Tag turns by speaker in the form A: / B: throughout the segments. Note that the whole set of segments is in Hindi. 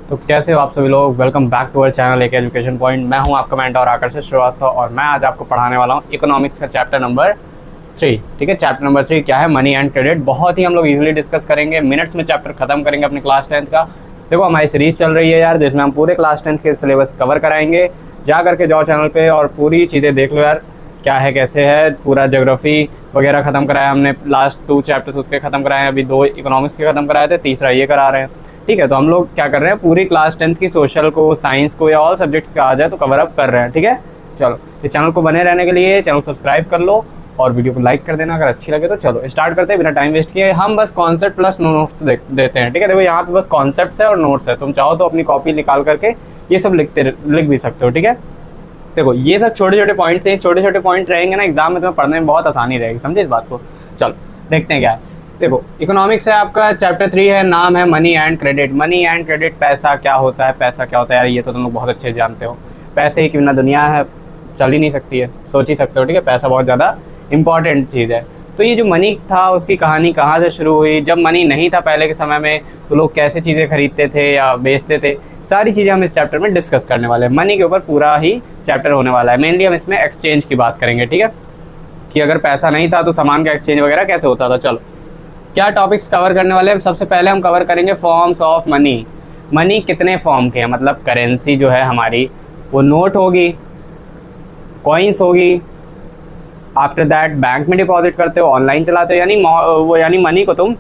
A: तो कैसे हो आप सभी लोग। Welcome back to our channel एक एजुकेशन पॉइंट। मैं हूं आपका मेंटर आकर्षित श्रीवास्तव और मैं आज आपको पढ़ाने वाला हूं इकोनॉमिक्स का चैप्टर नंबर 3। ठीक है, चैप्टर नंबर 3 क्या है? Money and credit. बहुत ही हम लोग इजीली डिस्कस करेंगे, मिनट्स में चैप्टर खत्म करेंगे अपनी क्लास 10th का। देखो हमारी सीरीज चल रही है यार, जिसमें हम पूरे क्लास 10th के सिलेबस कवर कराएंगे। जा करके जाओ चैनल पे और पूरी चीज़ें देख लो यार, क्या है कैसे है। पूरा ज्योग्राफी वगैरह खत्म कराया हमने, लास्ट 2 चैप्टर्स उसके खत्म कराए हैं, अभी 2 इकोनॉमिक्स के खत्म कराए थे, तीसरा ये करा रहे हैं। ठीक है, तो हम लोग क्या कर रहे हैं, पूरी क्लास 10th की सोशल को, साइंस को या ऑल सब्जेक्ट्स का आ जाए तो कवर अप कर रहे हैं। ठीक है, चलो इस चैनल को बने रहने के लिए चैनल सब्सक्राइब कर लो और वीडियो को लाइक कर देना अगर अच्छी लगे तो। चलो स्टार्ट करते हैं बिना टाइम वेस्ट किए। हम बस कॉन्सेप्ट प्लस नोट्स देते हैं। ठीक है, देखो यहाँ पे बस कॉन्सेप्ट्स है और नोट्स है। तुम चाहो तो अपनी कॉपी निकाल करके ये सब लिख भी सकते हो। ठीक है, देखो ये सब छोटे छोटे पॉइंट्स हैं, छोटे छोटे पॉइंट रहेंगे ना, एग्जाम में तुम्हें पढ़ने में बहुत आसानी रहेगी। समझे इस बात को? चलो देखते हैं क्या है। देखो इकोनॉमिक्स है आपका, चैप्टर 3 है, नाम है money and credit. Money and credit, पैसा क्या होता है, पैसा क्या होता है यार, ये तो तुम लोग बहुत अच्छे जानते हो। पैसे ही क्यों ना दुनिया है चल ही नहीं सकती है, सोच ही सकते हो। ठीक है, पैसा बहुत ज़्यादा इंपॉर्टेंट चीज़ है। तो ये जो मनी था उसकी कहानी कहाँ से शुरू हुई, जब मनी नहीं था पहले के समय में तो लोग कैसे चीज़ें खरीदते थे या बेचते थे, सारी चीज़ें हम इस चैप्टर में डिस्कस करने वाले हैं। मनी के ऊपर पूरा ही चैप्टर होने वाला है। मेनली हम इसमें एक्सचेंज की बात करेंगे। ठीक है, कि अगर पैसा नहीं था तो सामान का एक्सचेंज वगैरह कैसे होता था। चलो क्या टॉपिक्स कवर करने वाले हैं। सबसे पहले हम कवर करेंगे फॉर्म्स ऑफ मनी। मनी कितने फॉर्म के हैं, मतलब करेंसी जो है हमारी वो नोट होगी, कॉइन्स होगी, आफ्टर दैट बैंक में डिपॉजिट करते हो, ऑनलाइन चलाते हो, यानी मनी को तुम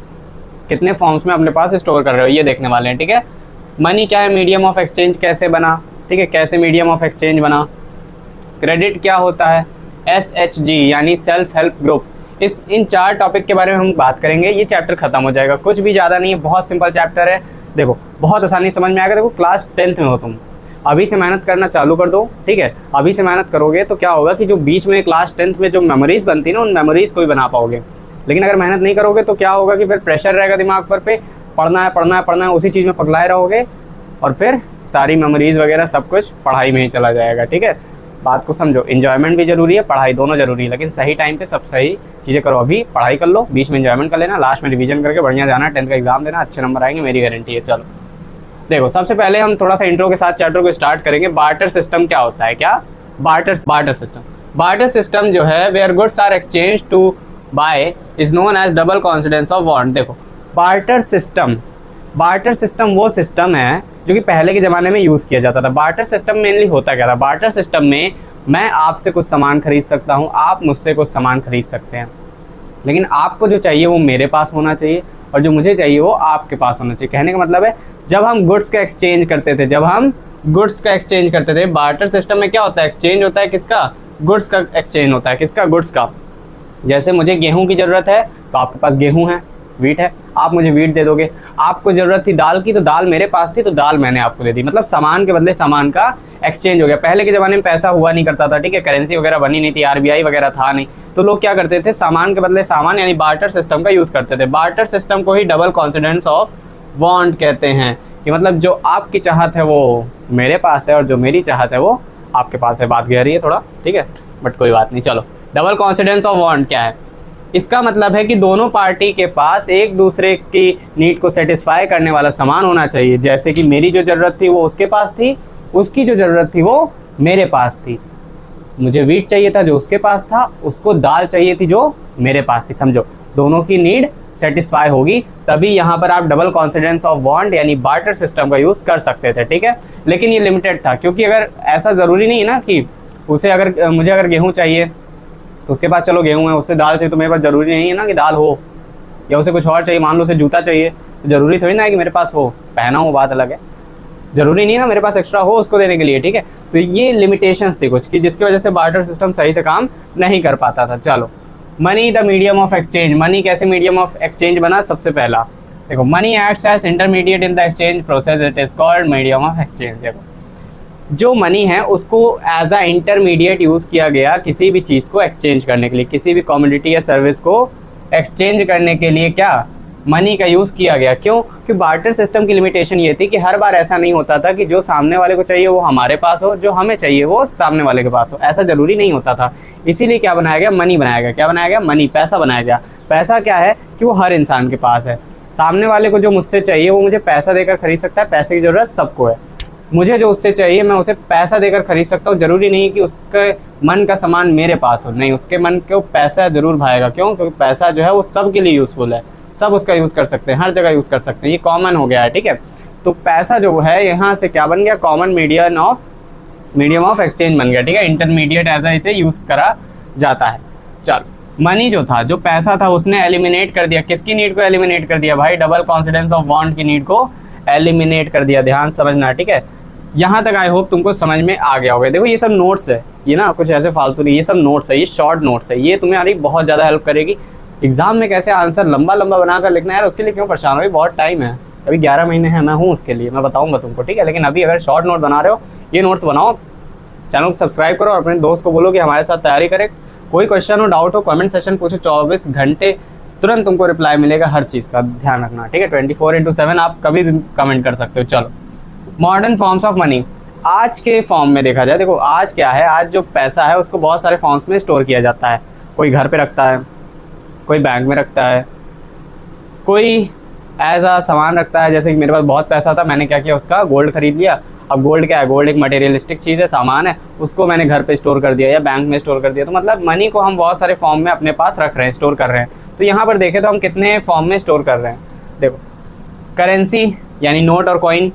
A: कितने फॉर्म्स में अपने पास स्टोर कर रहे हो ये देखने वाले हैं। ठीक है, मनी क्या है, मीडियम ऑफ एक्सचेंज कैसे बना। ठीक है, कैसे मीडियम ऑफ एक्सचेंज बना। क्रेडिट क्या होता है, SHG यानी सेल्फ हेल्प ग्रुप। इन 4 टॉपिक के बारे में हम बात करेंगे। ये चैप्टर खत्म हो जाएगा, कुछ भी ज़्यादा नहीं है, बहुत सिंपल चैप्टर है। देखो बहुत आसानी समझ में आएगा। देखो क्लास 10th में हो तुम, अभी से मेहनत करना चालू कर दो। ठीक है, अभी से मेहनत करोगे तो क्या होगा कि जो बीच में क्लास 10th में जो मेमोरीज बनती है ना, उन मेमोरीज को भी बना पाओगे। लेकिन अगर मेहनत नहीं करोगे तो क्या होगा कि फिर प्रेशर रहेगा दिमाग पर पे, पढ़ना है पढ़ना है पढ़ना है, उसी चीज़ में पगलाए रहोगे और फिर सारी मेमोरीज वगैरह सब कुछ पढ़ाई में ही चला जाएगा। ठीक है, बात को समझो, इन्जॉयमेंट भी जरूरी है, पढ़ाई दोनों जरूरी है, लेकिन सही टाइम पे सब सही चीज़ें करो। अभी पढ़ाई कर लो, बीच में इन्जॉयमेंट कर लेना, लास्ट में रिवीजन करके बढ़िया जाना, 10th का एग्जाम देना, अच्छे नंबर आएंगे, मेरी गारंटी है। चलो देखो सबसे पहले हम थोड़ा सा इंट्रो के साथ चैप्टर को स्टार्ट करेंगे। बार्टर सिस्टम क्या होता है, क्या बार्टर सिस्टम। बार्टर सिस्टम जो है, where goods are exchange to buy is known as double coincidence of want. देखो बार्टर सिस्टम वो सिस्टम है जो कि पहले के ज़माने में यूज़ किया जाता था। बार्टर सिस्टम मेनली होता क्या था, बार्टर सिस्टम में मैं आपसे कुछ सामान खरीद सकता हूँ, आप मुझसे कुछ सामान खरीद सकते हैं, लेकिन आपको जो चाहिए वो मेरे पास होना चाहिए और जो मुझे चाहिए वो आपके पास होना चाहिए। कहने का मतलब है जब हम गुड्स का एक्सचेंज करते थे, बार्टर सिस्टम में क्या होता है, एक्सचेंज होता है किसका, गुड्स का एक्सचेंज होता है। किसका, गुड्स का। जैसे मुझे गेहूं की ज़रूरत है तो आपके पास गेहूं है, वीट है, आप मुझे वीट दे दोगे। आपको ज़रूरत थी दाल की तो दाल मेरे पास थी तो दाल मैंने आपको दे दी। मतलब सामान के बदले सामान का एक्सचेंज हो गया। पहले के ज़माने में पैसा हुआ नहीं करता था। ठीक है, करेंसी वगैरह बनी नहीं थी, RBI वगैरह था नहीं, तो लोग क्या करते थे, सामान के बदले सामान यानी बार्टर सिस्टम का यूज़ करते थे। बार्टर सिस्टम को ही डबल कॉन्सिडेंस ऑफ वांट कहते हैं, कि मतलब जो आपकी चाहत है वो मेरे पास है और जो मेरी चाहत है वो आपके पास है। बात गहरी है थोड़ा, ठीक है, बट कोई बात नहीं। चलो डबल कॉन्सिडेंस ऑफ वांट क्या है, इसका मतलब है कि दोनों पार्टी के पास एक दूसरे की नीड को सेटिस्फाई करने वाला सामान होना चाहिए। जैसे कि मेरी जो ज़रूरत थी वो उसके पास थी, उसकी जो ज़रूरत थी वो मेरे पास थी। मुझे वीट चाहिए था जो उसके पास था, उसको दाल चाहिए थी जो मेरे पास थी। समझो, दोनों की नीड सेटिस्फाई होगी तभी यहाँ पर आप डबल कॉन्सिडेंस ऑफ वांट यानी बार्टर सिस्टम का यूज़ कर सकते थे। ठीक है, लेकिन ये लिमिटेड था, क्योंकि अगर ऐसा ज़रूरी नहीं है ना कि मुझे अगर गेहूँ चाहिए तो उसके पास चलो गेहूँ है, उससे दाल चाहिए तो मेरे पास ज़रूरी नहीं है ना कि दाल हो, या उसे कुछ और चाहिए, मान लो उसे जूता चाहिए तो ज़रूरी थोड़ी ना है कि मेरे पास हो, पहना हो बात अलग है, ज़रूरी नहीं है ना मेरे पास एक्स्ट्रा हो उसको देने के लिए। ठीक है, तो ये लिमिटेशंस थी कुछ कि जिसकी वजह से बार्टर सिस्टम सही से काम नहीं कर पाता था। चलो money the medium of exchange. Money कैसे मीडियम ऑफ एक्सचेंज बना, सबसे पहला देखो, money acts as intermediate in the exchange process, it is called medium of exchange. देखो जो मनी है उसको एज अ इंटरमीडिएट यूज़ किया गया किसी भी चीज़ को एक्सचेंज करने के लिए, किसी भी कमोडिटी या सर्विस को एक्सचेंज करने के लिए क्या मनी का यूज़ किया गया। क्यों? कि बार्टर सिस्टम की लिमिटेशन ये थी कि हर बार ऐसा नहीं होता था कि जो सामने वाले को चाहिए वो हमारे पास हो, जो हमें चाहिए वो सामने वाले के पास हो, ऐसा ज़रूरी नहीं होता था। इसीलिए क्या बनाया गया, मनी बनाया गया। क्या बनाया गया, मनी, पैसा बनाया गया। पैसा क्या है कि वो हर इंसान के पास है। सामने वाले को जो मुझसे चाहिए वो मुझे पैसा देकर खरीद सकता है, पैसे की ज़रूरत सबको है। मुझे जो उससे चाहिए मैं उसे पैसा देकर खरीद सकता हूँ, ज़रूरी नहीं कि उसके मन का सामान मेरे पास हो, नहीं, उसके मन को पैसा ज़रूर भाएगा। क्यों? क्योंकि पैसा जो है वो सब के लिए यूज़फुल है, सब उसका यूज़ कर सकते हैं, हर जगह यूज़ कर सकते हैं, ये कॉमन हो गया है, ठीक है। तो पैसा जो है यहाँ से क्या बन गया, कॉमन मीडियम ऑफ एक्सचेंज बन गया, ठीक है। इंटरमीडिएट ऐसा इसे यूज़ करा जाता है। चलो, मनी जो था, जो पैसा था, उसने एलिमिनेट कर दिया, किसकी नीड को एलिमिनेट कर दिया भाई, डबल कॉन्सिडेंस ऑफ वांट की नीड को एलिमिनेट कर दिया। ध्यान समझना, ठीक है। यहाँ तक आई होप तुमको समझ में आ गया होगा। देखो ये सब नोट्स है, ये ना कुछ ऐसे फालतू नहीं, ये सब नोट्स है, ये शॉर्ट नोट्स है, ये तुम्हें बहुत ज़्यादा हेल्प करेगी एग्जाम में। कैसे आंसर लंबा लंबा बनाकर लिखना है यार, उसके लिए क्यों परेशान हो रही, बहुत टाइम है, अभी 11 महीने हैं, मैं हूँ उसके लिए, मैं बताऊँगा तुमको, ठीक है। लेकिन अभी अगर शॉर्ट नोट बना रहे हो, ये नोट्स बनाओ, चैनल को सब्सक्राइब करो और अपने दोस्त को बोलो कि हमारे साथ तैयारी करे। कोई क्वेश्चन हो, डाउट हो, कमेंट सेशन पूछो, 24 घंटे तुरंत तुमको रिप्लाई मिलेगा हर चीज़ का, ध्यान रखना, ठीक है। 24/7 आप कभी भी कमेंट कर सकते हो। चलो, मॉडर्न फॉर्म्स ऑफ मनी। आज के फॉर्म में देखा जाए, देखो आज क्या है, आज जो पैसा है उसको बहुत सारे फॉर्म्स में स्टोर किया जाता है। कोई घर पे रखता है, कोई बैंक में रखता है, कोई एज आ सामान रखता है। जैसे कि मेरे पास बहुत पैसा था, मैंने क्या किया, उसका गोल्ड खरीद लिया। अब गोल्ड क्या है, गोल्ड एक मटेरियलिस्टिक चीज़ है, सामान है, उसको मैंने घर पे स्टोर कर दिया या बैंक में स्टोर कर दिया। तो मतलब मनी को हम बहुत सारे फॉर्म में अपने पास रख रहे हैं, स्टोर कर रहे हैं। तो यहाँ पर देखें तो हम कितने फॉर्म में स्टोर कर रहे हैं। देखो, करेंसी यानी नोट और कॉइन,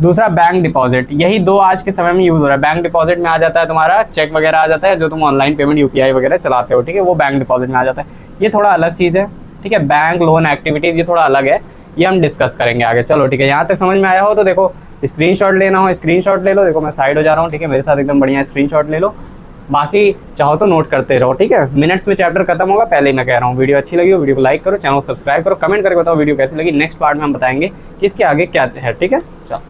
A: दूसरा बैंक डिपॉजिट, यही दो आज के समय में यूज़ हो रहा है। बैंक डिपॉजिट में आ जाता है तुम्हारा चेक वगैरह आ जाता है, जो तुम ऑनलाइन पेमेंट UPI वगैरह चलाते हो, ठीक है, वो बैंक डिपॉजिट में आ जाता है। ये थोड़ा अलग चीज़ है, ठीक है। बैंक लोन एक्टिविटीज़ ये थोड़ा अलग है, ये हम डिस्कस करेंगे आगे। चलो ठीक है, यहाँ तक समझ में आया हो तो देखो, स्क्रीनशॉट लेना हो स्क्रीनशॉट ले लो। देखो मैं साइड हो जा रहा हूँ, ठीक है, मेरे साथ एकदम बढ़िया स्क्रीनशॉट ले लो, बाकी चाहो तो नोट करते रहो, ठीक है। मिनट्स में चैप्टर खत्म होगा, पहले ही मैं कह रहा हूँ। वीडियो अच्छी लगी हो, वीडियो को लाइक करो, चैनल को सब्सक्राइब करो, कमेंट करके बताओ वीडियो कैसी लगी। नेक्स्ट पार्ट में हम बताएंगे कि इसके आगे क्या है, ठीक है। चलो।